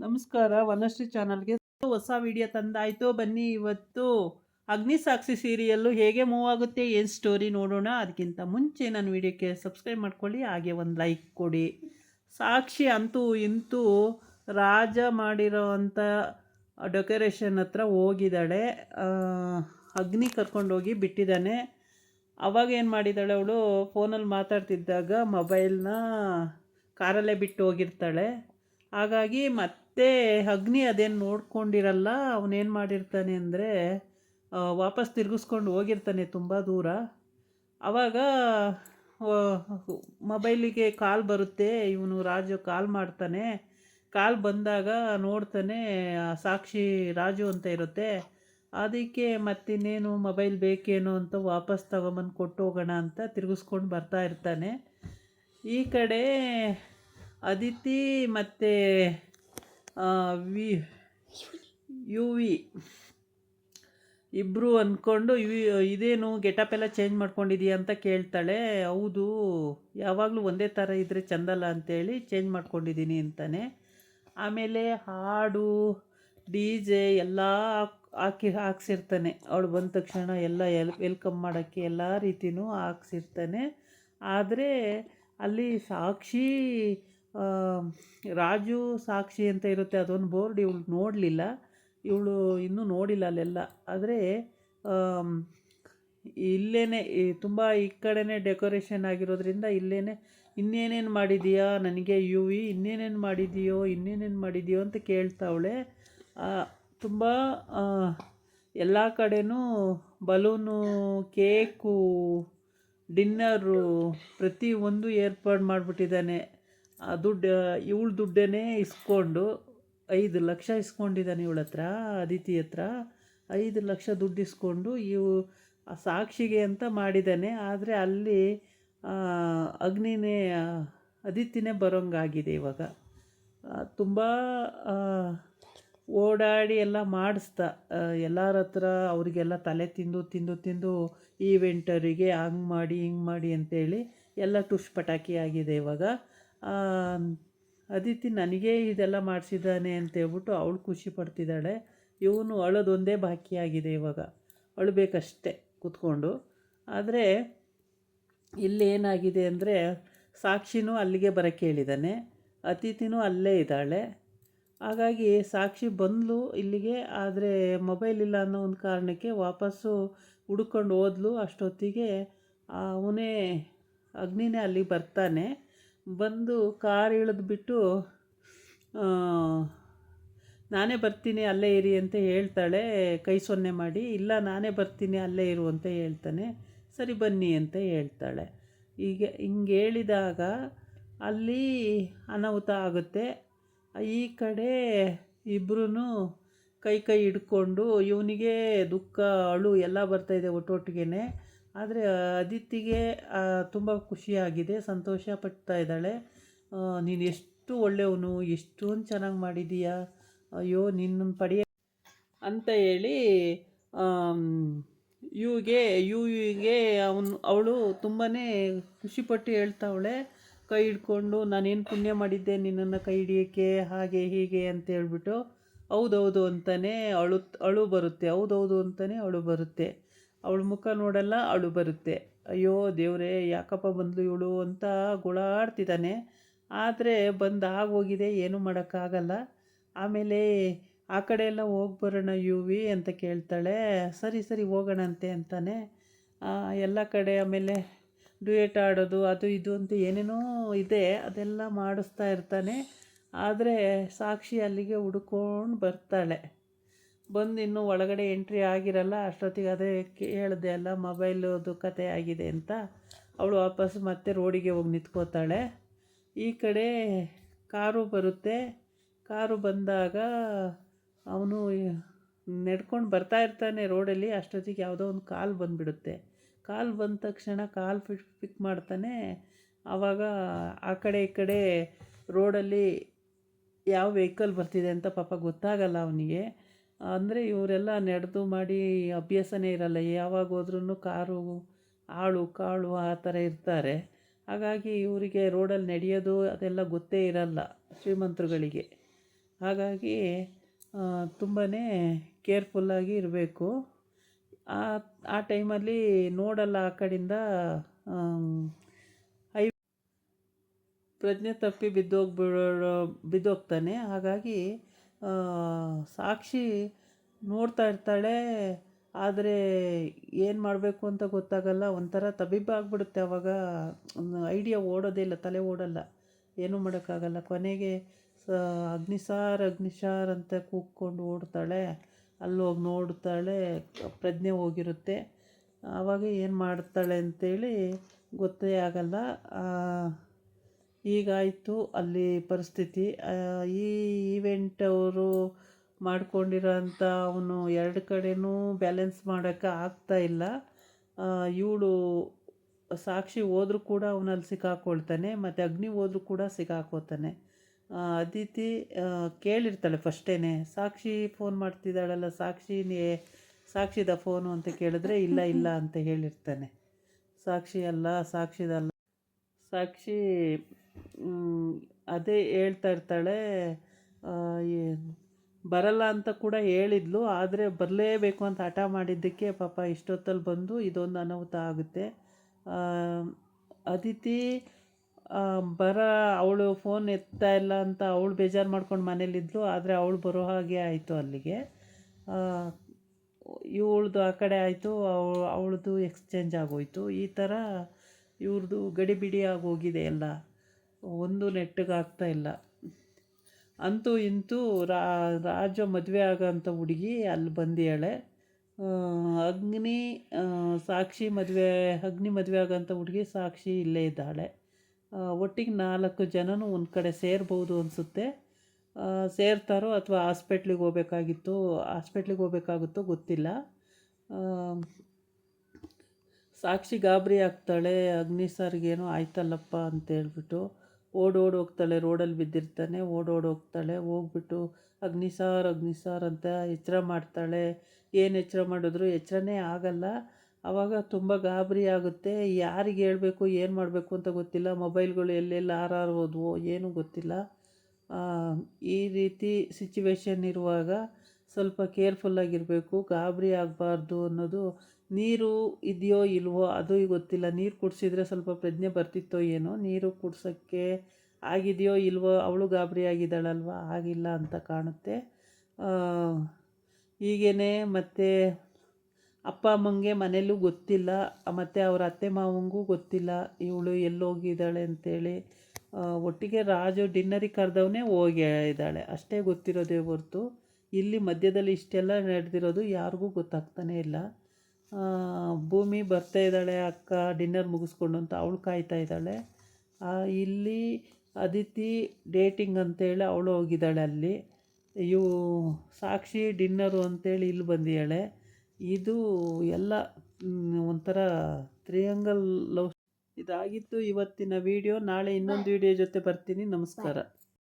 ನಮಸ್ಕಾರ ವನಶ್ರೀ ಚಾನಲ್ಗೆ ಹೊಸ ವಿಡಿಯೋ ತಂದಾಯ್ತು. ಬನ್ನಿ ಇವತ್ತು ಅಗ್ನಿಸಾಕ್ಷಿ ಸೀರಿಯಲ್ಲು ಹೇಗೆ ಮೂವ್ ಆಗುತ್ತೆ, ಏನು ಸ್ಟೋರಿ ನೋಡೋಣ. ಅದಕ್ಕಿಂತ ಮುಂಚೆ ನನ್ನ ವಿಡಿಯೋಕ್ಕೆ ಸಬ್ಸ್ಕ್ರೈಬ್ ಮಾಡ್ಕೊಳ್ಳಿ, ಹಾಗೆ ಒಂದು ಲೈಕ್ ಕೊಡಿ. ಸಾಕ್ಷಿ ಅಂತೂ ಇಂತೂ ರಾಜ ಮಾಡಿರೋ ಅಂಥ ಡೆಕೋರೇಷನ್ ಹತ್ರ ಹೋಗಿದ್ದಾಳೆ. ಅಗ್ನಿ ಕರ್ಕೊಂಡೋಗಿ ಬಿಟ್ಟಿದ್ದಾನೆ. ಅವಾಗ ಏನು ಮಾಡಿದ್ದಾಳೆ ಅವಳು, ಫೋನಲ್ಲಿ ಮಾತಾಡ್ತಿದ್ದಾಗ ಮೊಬೈಲ್ನ ಕಾರಲ್ಲೇ ಬಿಟ್ಟು ಹೋಗಿರ್ತಾಳೆ. ಹಾಗಾಗಿ ಮತ್ತೆ ಅಗ್ನಿ ಅದೇನು ನೋಡ್ಕೊಂಡಿರಲ್ಲ. ಅವನೇನು ಮಾಡಿರ್ತಾನೆ ಅಂದರೆ ವಾಪಸ್ ತಿರುಗಿಸ್ಕೊಂಡು ಹೋಗಿರ್ತಾನೆ ತುಂಬ ದೂರ. ಆವಾಗ ಮೊಬೈಲಿಗೆ ಕಾಲ್ ಬರುತ್ತೆ. ಇವನು ರಾಜು ಕಾಲ್ ಮಾಡ್ತಾನೆ. ಕಾಲ್ ಬಂದಾಗ ನೋಡ್ತಾನೆ ಸಾಕ್ಷಿ ರಾಜು ಅಂತ ಇರುತ್ತೆ. ಅದಕ್ಕೆ ಮತ್ತಿನ್ನೇನು ಮೊಬೈಲ್ ಬೇಕೇನೋ ಅಂತ ವಾಪಸ್ ತಗೊಂಬಂದು ಕೊಟ್ಟು ಹೋಗೋಣ ಅಂತ ತಿರುಗಿಸ್ಕೊಂಡು ಬರ್ತಾ ಇರ್ತಾನೆ. ಈ ಕಡೆ ಅದಿತಿ ಮತ್ತು ವಿ ಯು ವಿ ಇಬ್ಬರು ಅಂದ್ಕೊಂಡು ಇದೇನು ಗೆಟಪ್ ಎಲ್ಲ ಚೇಂಜ್ ಮಾಡ್ಕೊಂಡಿದೀಯ ಅಂತ ಕೇಳ್ತಾಳೆ. ಹೌದು, ಯಾವಾಗಲೂ ಒಂದೇ ಥರ ಇದ್ದರೆ ಚಂದಲ್ಲ ಅಂತೇಳಿ ಚೇಂಜ್ ಮಾಡ್ಕೊಂಡಿದ್ದೀನಿ ಅಂತಾನೆ. ಆಮೇಲೆ ಹಾಡು ಡಿ ಜೆ ಎಲ್ಲ ಹಾಕ್ಸಿರ್ತಾನೆ. ಅವಳು ಬಂದ ತಕ್ಷಣ ಎಲ್ಲ ವೆಲ್ಕಮ್ ಮಾಡೋಕ್ಕೆ ಎಲ್ಲ ರೀತಿಯೂ ಹಾಕ್ಸಿರ್ತಾನೆ. ಆದರೆ ಅಲ್ಲಿ ಸಾಕ್ಷಿ ರಾಜು ಸಾಕ್ಷಿ ಅಂತ ಇರುತ್ತೆ, ಅದೊಂದು ಬೋರ್ಡ್ ಇವಳು ನೋಡಲಿಲ್ಲ. ಇವಳು ಇನ್ನೂ ನೋಡಿಲ್ಲ ಅಲ್ಲೆಲ್ಲ. ಆದರೆ ಇಲ್ಲೇ ತುಂಬ ಈ ಕಡೆನೇ ಡೆಕೋರೇಷನ್ ಆಗಿರೋದ್ರಿಂದ ಇಲ್ಲೇ ಇನ್ನೇನೇನು ಮಾಡಿದೀಯಾ ನನಗೆ ಯು ವಿ, ಇನ್ನೇನೇನು ಮಾಡಿದೀಯೋ ಅಂತ ಕೇಳ್ತಾವಳೆ. ತುಂಬ ಎಲ್ಲ ಕಡೆನೂ ಬಲೂನು, ಕೇಕು, ಡಿನ್ನರು ಪ್ರತಿಯೊಂದು ಏರ್ಪಾಡು ಮಾಡಿಬಿಟ್ಟಿದ್ದಾನೆ. ಇವಳು ದುಡ್ಡನ್ನೇ ಇಸ್ಕೊಂಡು 5 ಲಕ್ಷ ಇಸ್ಕೊಂಡಿದ್ದಾನೆ ಇವಳ ಹತ್ರ, ಅದಿತಿ ಹತ್ರ 5 ಲಕ್ಷ ದುಡ್ಡು ಇಸ್ಕೊಂಡು ಸಾಕ್ಷಿಗೆ ಅಂತ ಮಾಡಿದ್ದಾನೆ. ಆದರೆ ಅಲ್ಲಿ ಅಗ್ನಿನೇ ಅದಿತಿನೇ ಬರೋಂಗಾಗಿದೆ ಇವಾಗ. ತುಂಬ ಓಡಾಡಿ ಎಲ್ಲ ಮಾಡಿಸ್ತಾ ಎಲ್ಲರ ಹತ್ರ ಅವರಿಗೆಲ್ಲ ತಲೆ ತಿಂದು ಈವೆಂಟರಿಗೆ ಹಂಗೆ ಮಾಡಿ ಹಿಂಗೆ ಮಾಡಿ ಅಂತೇಳಿ ಎಲ್ಲ ಟುಷ್ ಪಟಾಕಿ ಆಗಿದೆ ಇವಾಗ. ಅದಿತಿ ನನಗೆ ಇದೆಲ್ಲ ಮಾಡಿಸಿದ್ದಾನೆ ಅಂತೇಳ್ಬಿಟ್ಟು ಅವಳು ಖುಷಿ ಪಡ್ತಿದ್ದಾಳೆ. ಇವನು ಅಳೋದೊಂದೇ ಬಾಕಿ ಆಗಿದೆ ಇವಾಗ, ಅಳಬೇಕಷ್ಟೆ ಕೂತ್ಕೊಂಡು. ಆದರೆ ಇಲ್ಲೇನಾಗಿದೆ ಅಂದರೆ ಸಾಕ್ಷಿನೂ ಅಲ್ಲಿಗೆ ಬರೋಕ್ಕೆ ಹೇಳಿದ್ದಾನೆ, ಅತಿಥಿನೂ ಅಲ್ಲೇ ಇದ್ದಾಳೆ. ಹಾಗಾಗಿ ಸಾಕ್ಷಿ ಬಂದಳು ಇಲ್ಲಿಗೆ, ಆದರೆ ಮೊಬೈಲ್ ಇಲ್ಲ ಅನ್ನೋ ಒಂದು ಕಾರಣಕ್ಕೆ ವಾಪಸ್ಸು ಹುಡ್ಕೊಂಡು ಹೋದ್ಲು. ಅಷ್ಟೊತ್ತಿಗೆ ಅವನೇ ಅಗ್ನಿನೇ ಅಲ್ಲಿಗೆ ಬರ್ತಾನೆ. ಬಂದು ಕಾರ್ ಇಳಿದ್ಬಿಟ್ಟು ನಾನೇ ಬರ್ತೀನಿ ಅಲ್ಲೇ ಇರಿ ಅಂತ ಹೇಳ್ತಾಳೆ. ಕೈ ಸೊನ್ನೆ ಮಾಡಿ, ಇಲ್ಲ ನಾನೇ ಬರ್ತೀನಿ ಅಲ್ಲೇ ಇರು ಅಂತ ಹೇಳ್ತಾನೆ. ಸರಿ ಬನ್ನಿ ಅಂತ ಹೇಳ್ತಾಳೆ. ಹಿಂಗೆ ಹೇಳಿದಾಗ ಅಲ್ಲಿ ಅನಾಹುತ ಆಗುತ್ತೆ. ಈ ಕಡೆ ಇಬ್ಬರೂ ಕೈ ಹಿಡ್ಕೊಂಡು ಇವನಿಗೆ ದುಃಖ ಅಳು ಎಲ್ಲ ಬರ್ತಾಯಿದೆ ಒಟ್ಟೊಟ್ಟಿಗೆ. ಆದರೆ ಅದಿತಿಗೆ ತುಂಬ ಖುಷಿಯಾಗಿದೆ, ಸಂತೋಷ ಪಡ್ತಾ ಇದ್ದಾಳೆ. ನೀನು ಎಷ್ಟು ಒಳ್ಳೆಯವನು, ಎಷ್ಟೊಂದು ಚೆನ್ನಾಗಿ ಮಾಡಿದೀಯಾ, ಅಯ್ಯೋ ನಿನ್ನನ್ನು ಪಡೆಯ ಅಂತ ಹೇಳಿ ಯುವಿಗೆ ಅವಳು ತುಂಬಾ ಖುಷಿಪಟ್ಟು ಹೇಳ್ತಾವಳೆ. ಕೈ ಹಿಡ್ಕೊಂಡು ನಾನೇನು ಪುಣ್ಯ ಮಾಡಿದ್ದೆ ನಿನ್ನನ್ನು ಕೈ ಹಿಡಿಯೋಕ್ಕೆ, ಹಾಗೆ ಹೀಗೆ ಅಂತ ಹೇಳ್ಬಿಟ್ಟು. ಹೌದೌದು ಅಂತಾನೆ ಅಳು ಬರುತ್ತೆ, ಹೌದೌದು ಅಂತಾನೆ ಅಳು ಬರುತ್ತೆ. ಅವಳ ಮುಖ ನೋಡಲ್ಲ, ಅಳು ಬರುತ್ತೆ. ಅಯ್ಯೋ ದೇವರೇ, ಯಾಕಪ್ಪ ಬಂದಳು ಇವಳು ಅಂತ ಗೋಳಾಡ್ತಿದ್ದಾನೆ. ಆದರೆ ಆಗೋಗಿದೆ, ಏನೂ ಮಾಡೋಕ್ಕಾಗಲ್ಲ. ಆಮೇಲೆ ಆ ಕಡೆ ಎಲ್ಲ ಹೋಗಿ ಬರೋಣ ಯು ವಿ ಅಂತ ಕೇಳ್ತಾಳೆ. ಸರಿ ಹೋಗೋಣಂತೆ ಅಂತಾನೆ. ಎಲ್ಲ ಕಡೆ ಆಮೇಲೆ ಡ್ಯೂಯೆಟ್ ಆಡೋದು ಅದು ಇದು ಅಂತ ಏನೇನೋ ಇದೆ, ಅದೆಲ್ಲ ಮಾಡಿಸ್ತಾ ಇರ್ತಾನೆ. ಆದರೆ ಸಾಕ್ಷಿ ಅಲ್ಲಿಗೆ ಹುಡ್ಕೊಂಡು ಬರ್ತಾಳೆ. ಬಂದು ಇನ್ನೂ ಒಳಗಡೆ ಎಂಟ್ರಿ ಆಗಿರಲ್ಲ. ಅಷ್ಟೊತ್ತಿಗೆ ಅದೇ ಹೇಳಿದೆ ಅಲ್ಲ, ಮೊಬೈಲದು ಕತೆ ಆಗಿದೆ ಅಂತ. ಅವಳು ವಾಪಸ್ ಮತ್ತೆ ರೋಡಿಗೆ ಹೋಗಿ ನಿಂತ್ಕೋತಾಳೆ. ಈ ಕಡೆ ಕಾರು ಬರುತ್ತೆ. ಕಾರು ಬಂದಾಗ ಅವನು ನಡ್ಕೊಂಡು ಬರ್ತಾ ಇರ್ತಾನೆ ರೋಡಲ್ಲಿ. ಅಷ್ಟೊತ್ತಿಗೆ ಯಾವುದೋ ಒಂದು ಕಾಲ್ ಬಂದುಬಿಡುತ್ತೆ. ಕಾಲ್ ಬಂದ ತಕ್ಷಣ ಕಾಲ್ ಪಿಕ್ ಮಾಡ್ತಾನೆ. ಆವಾಗ ಆ ಕಡೆ ಈ ಕಡೆ ರೋಡಲ್ಲಿ ಯಾವ ವೆಹಿಕಲ್ ಬರ್ತಿದೆ ಅಂತ ಪಾಪ ಗೊತ್ತಾಗಲ್ಲ ಅವನಿಗೆ. ಅಂದರೆ ಇವರೆಲ್ಲ ನಡೆದು ಮಾಡಿ ಅಭ್ಯಾಸನೇ ಇರಲ್ಲ, ಯಾವಾಗ ಹೋದ್ರೂ ಕಾರು ಆಳು ಕಾಳು ಆ ಥರ ಇರ್ತಾರೆ. ಹಾಗಾಗಿ ಇವರಿಗೆ ರೋಡಲ್ಲಿ ನಡೆಯೋದು ಅದೆಲ್ಲ ಗೊತ್ತೇ ಇರಲ್ಲ ಶ್ರೀಮಂತರುಗಳಿಗೆ. ಹಾಗಾಗಿ ತುಂಬಾ ಕೇರ್ಫುಲ್ಲಾಗಿ ಇರಬೇಕು. ಆ ಆ ಟೈಮಲ್ಲಿ ನೋಡಲ್ಲ ಆ ಕಡೆಯಿಂದ ಐ ಪ್ರಜ್ಞೆ ತಪ್ಪಿ ಬಿದ್ದೋಗ್ತಾನೆ. ಹಾಗಾಗಿ ಸಾಕ್ಷಿ ನೋಡ್ತಾ ಇರ್ತಾಳೆ. ಆದರೆ ಏನು ಮಾಡಬೇಕು ಅಂತ ಗೊತ್ತಾಗಲ್ಲ. ಒಂಥರ ತಬ್ಬಿಬ್ಬಾಗ್ಬಿಡುತ್ತೆ ಆವಾಗ. ಐಡಿಯಾ ಓಡೋದೇ ಇಲ್ಲ, ತಲೆ ಓಡಲ್ಲ, ಏನೂ ಮಾಡೋಕ್ಕಾಗಲ್ಲ. ಕೊನೆಗೆ ಅಗ್ನಿಸಾರ್ ಅಗ್ನಿಸಾರ್ ಅಂತ ಕೂಗ್ಕೊಂಡು ಓಡ್ತಾಳೆ. ಅಲ್ಲೋಗಿ ನೋಡ್ತಾಳೆ, ಪ್ರಜ್ಞೆ ಹೋಗಿರುತ್ತೆ. ಆವಾಗ ಏನು ಮಾಡ್ತಾಳೆ ಅಂತೇಳಿ ಗೊತ್ತೇ ಆಗಲ್ಲ. ಹೀಗಾಯಿತು ಅಲ್ಲಿ ಪರಿಸ್ಥಿತಿ. ಈ ಈವೆಂಟ್ ಅವರು ಮಾಡ್ಕೊಂಡಿರೋ ಅಂಥ ಅವನು ಎರಡು ಕಡೆನೂ ಬ್ಯಾಲೆನ್ಸ್ ಮಾಡೋಕ್ಕೆ ಆಗ್ತಾಯಿಲ್ಲ. ಇವಳು ಸಾಕ್ಷಿ ಹೋದ್ರೂ ಕೂಡ ಅವನಲ್ಲಿ ಸಿಕ್ಕಾಕೊಳ್ತಾನೆ, ಮತ್ತು ಅಗ್ನಿ ಹೋದ್ರೂ ಕೂಡ ಸಿಕ್ಕಾಕೋತಾನೆ. ಅದಿತಿ ಕೇಳಿರ್ತಾಳೆ ಫಸ್ಟೇ, ಸಾಕ್ಷಿ ಫೋನ್ ಮಾಡ್ತಿದ್ದಾಳಲ್ಲ, ಸಾಕ್ಷಿದ ಫೋನು ಅಂತ ಕೇಳಿದ್ರೆ ಇಲ್ಲ ಇಲ್ಲ ಅಂತ ಹೇಳಿರ್ತಾನೆ. ಸಾಕ್ಷಿ ಅಲ್ಲ, ಸಾಕ್ಷಿದಲ್ಲ. ಸಾಕ್ಷಿ ಅದೇ ಹೇಳ್ತಾ ಇರ್ತಾಳೆ. ಬರಲ್ಲ ಅಂತ ಕೂಡ ಹೇಳಿದ್ಲು, ಆದರೆ ಬರಲೇಬೇಕು ಅಂತ ಹಠ ಮಾಡಿದ್ದಕ್ಕೆ ಪಾಪ ಇಷ್ಟೊತ್ತಲ್ಲಿ ಬಂದು ಇದೊಂದು ಅನಾಹುತ ಆಗುತ್ತೆ. ಅದಿತಿ ಅವಳು ಫೋನ್ ಎತ್ತಾ ಇಲ್ಲ ಅಂತ ಅವಳು ಬೇಜಾರು ಮಾಡ್ಕೊಂಡು ಮನೇಲಿದ್ಲು. ಆದರೆ ಅವಳು ಬರೋ ಹಾಗೆ ಆಯಿತು ಅಲ್ಲಿಗೆ. ಇವಳ್ದು ಆ ಕಡೆ ಆಯಿತು, ಅವಳದು ಎಕ್ಸ್ಚೇಂಜ್ ಆಗೋಯ್ತು. ಈ ಥರ ಇವ್ರದ್ದು ಗಡಿಬಿಡಿ ಆಗೋಗಿದೆ ಎಲ್ಲ, ಒಂದು ನೆಟ್ಟಗಾಗ್ತಾ ಇಲ್ಲ. ಅಂತೂ ಇಂತೂ ರಾಜ ಮದುವೆ ಆಗೋಂಥ ಹುಡುಗಿ ಅಲ್ಲಿ ಬಂದಿಯಾಳೆ. ಅಗ್ನಿ ಮದುವೆ ಆಗೋಂಥ ಹುಡುಗಿ ಸಾಕ್ಷಿ ಇಲ್ಲೇ ಇದ್ದಾಳೆ. ಒಟ್ಟಿಗೆ 4 ಜನನೂ ಒಂದು ಕಡೆ ಸೇರ್ಬೋದು ಅನಿಸುತ್ತೆ. ಸೇರ್ತಾರೋ ಅಥವಾ ಹಾಸ್ಪಿಟ್ಲಿಗೆ ಹೋಗ್ಬೇಕಾಗುತ್ತೋ ಗೊತ್ತಿಲ್ಲ. ಸಾಕ್ಷಿ ಗಾಬರಿ ಆಗ್ತಾಳೆ. ಅಗ್ನಿ ಸರ್ಗೇನೋ ಆಯ್ತಲ್ಲಪ್ಪ ಅಂತೇಳ್ಬಿಟ್ಟು ಹೋಗ್ತಾಳೆ. ರೋಡಲ್ಲಿ ಬಿದ್ದಿರ್ತಾನೆ, ಹೋಗ್ತಾಳೆ. ಹೋಗ್ಬಿಟ್ಟು ಅಗ್ನಿ ಸಾರ್ ಅಂತ ಎಚ್ಚರ ಮಾಡ್ತಾಳೆ. ಏನು ಎಚ್ಚರ ಮಾಡಿದ್ರು ಎಚ್ಚರನೇ ಆಗಲ್ಲ. ಆವಾಗ ತುಂಬ ಗಾಬರಿ ಆಗುತ್ತೆ. ಯಾರಿಗೆ ಹೇಳಬೇಕು, ಏನು ಮಾಡಬೇಕು ಅಂತ ಗೊತ್ತಿಲ್ಲ. ಮೊಬೈಲ್ಗಳು ಎಲ್ಲೆಲ್ಲಿ ಹೋದ್ವೋ ಏನೂ ಗೊತ್ತಿಲ್ಲ. ಈ ರೀತಿ ಸಿಚುವೇಶನ್ ಇರುವಾಗ ಸ್ವಲ್ಪ ಕೇರ್ಫುಲ್ಲಾಗಿರಬೇಕು, ಗಾಬರಿ ಆಗಬಾರ್ದು ಅನ್ನೋದು. ನೀರು ಇದೆಯೋ ಇಲ್ವೋ ಅದು ಗೊತ್ತಿಲ್ಲ. ನೀರು ಕುಡಿಸಿದ್ರೆ ಸ್ವಲ್ಪ ಪ್ರಜ್ಞೆ ಬರ್ತಿತ್ತೋ ಏನೋ. ನೀರು ಕುಡ್ಸೋಕ್ಕೆ ಆಗಿದೆಯೋ ಇಲ್ವೋ, ಅವಳು ಗಾಬರಿ ಆಗಿದ್ದಾಳಲ್ವ, ಆಗಿಲ್ಲ ಅಂತ ಕಾಣುತ್ತೆ. ಹೀಗೇ ಮತ್ತು ಅಪ್ಪ ಅಮ್ಮಂಗೆ ಮನೇಲೂ ಗೊತ್ತಿಲ್ಲ, ಮತ್ತು ಅವ್ರ ಅತ್ತೆ ಮಾವಂಗೂ ಗೊತ್ತಿಲ್ಲ ಇವಳು ಎಲ್ಲೋಗಿದ್ದಾಳೆ ಅಂತೇಳಿ. ಒಟ್ಟಿಗೆ ರಾಜು ಡಿನ್ನರಿಗೆ ಕರೆದವನೇ ಇದ್ದಾಳೆ ಅಷ್ಟೇ ಗೊತ್ತಿರೋದೇ ಹೊರ್ತು ಇಲ್ಲಿ ಮಧ್ಯದಲ್ಲಿ ಇಷ್ಟೆಲ್ಲ ನಡೆದಿರೋದು ಯಾರಿಗೂ ಗೊತ್ತಾಗ್ತಾನೇ ಇಲ್ಲ. ಭೂಮಿ ಬರ್ತಾ ಇದ್ದಾಳೆ, ಅಕ್ಕ ಡಿನ್ನರ್ ಮುಗಿಸ್ಕೊಂಡು ಅಂತ ಅವಳು ಕಾಯ್ತಾ ಇದ್ದಾಳೆ. ಇಲ್ಲಿ ಅದಿತಿ ಡೇಟಿಂಗ್ ಅಂತೇಳಿ ಅವಳು ಹೋಗಿದ್ದಾಳೆ ಅಲ್ಲಿ. ಸಾಕ್ಷಿ ಡಿನ್ನರು ಅಂತೇಳಿ ಇಲ್ಲಿ ಬಂದಿದ್ದಾಳೆ. ಇದು ಎಲ್ಲ ಒಂಥರ ತ್ರಿಯಾಂಗಲ್ ಲವ್. ಇದಾಗಿತ್ತು ಇವತ್ತಿನ ವಿಡಿಯೋ. ನಾಳೆ ಇನ್ನೊಂದು ವಿಡಿಯೋ ಜೊತೆ ಬರ್ತೀನಿ. ನಮಸ್ಕಾರ.